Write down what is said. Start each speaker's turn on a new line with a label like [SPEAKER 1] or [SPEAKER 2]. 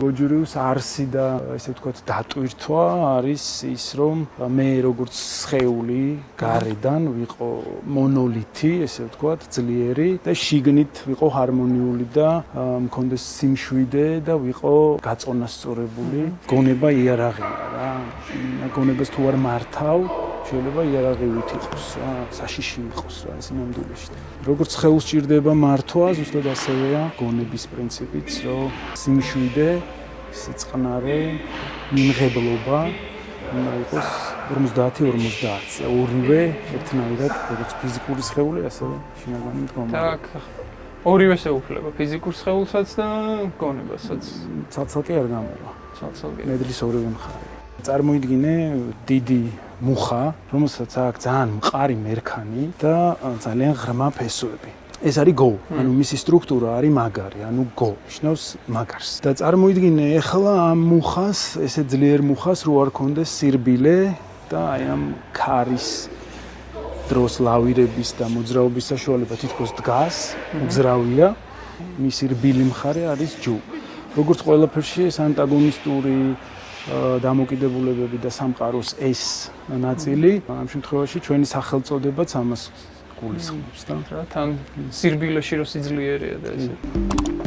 [SPEAKER 1] გოჯურიუს არსი და ესე ვთქვათ დატვირთვა არის ის რომ მე როგორც სხეული გარედან ვიყო მონოლითი, ესე ვთქვათ, ძლიერი და შიგნით ვიყო ჰარმონიული და მქონდეს სიმშვიდე და ვიყო გაწონასწორებული. გონება იარაღია რა. გონებას თუ არ მართავ, შეიძლება იარაღივით იყოს რა, საშიში იყოს რა ეს ნამდვილად. როგორც სხეულს ჭირდება მართვა, ზუსტად ასევეა გონების პრინციპიც, რომ სიმშვიდე, სიწყნარე, მიმღებლობა უნდა იყოს 50-50. ორივე ერთნაირად, როგორც ფიზიკური სხეული, ასევე შინაგანი მდგომარეობა.
[SPEAKER 2] так, ორივე შეუფლება, ფიზიკურ სხეულსაც და გონებასაც.
[SPEAKER 1] ცალ-ცალკე არ გამოვა.
[SPEAKER 2] ცალ-ცალკე.
[SPEAKER 1] მედლის ორივე მხარე. წარმოიდგინე დიდი მუხა, რომელსაც აქვს ძალიან მყარი მერქანი და ძალიან ღრმა ფესვები. ეს არის გო, ანუ მისი სტრუქტურა არის მაგარი, ანუ გო, ნიშნავს მაგარს. და წარმოიდგინე ახლა ამ მუხას, ესე ძლიერ მუხას რო არ ქონდეს სირბილე და აი ამ ქარის დროს ლავირების და მოძრაობის საშუალება თითქოს დგას, უძრავია. მისი რბილი მხარე არის ჯუ. როგორც ყველაფერში ეს ანტაგონისტური დამოკიდებულებები და სამყაროს ეს ნაწილი, ამ შემთხვევაში ჩვენი სახელწოდებაც ამას გულისხმობს და
[SPEAKER 2] თან სირბილეში რო სიძლიერეა და ესე.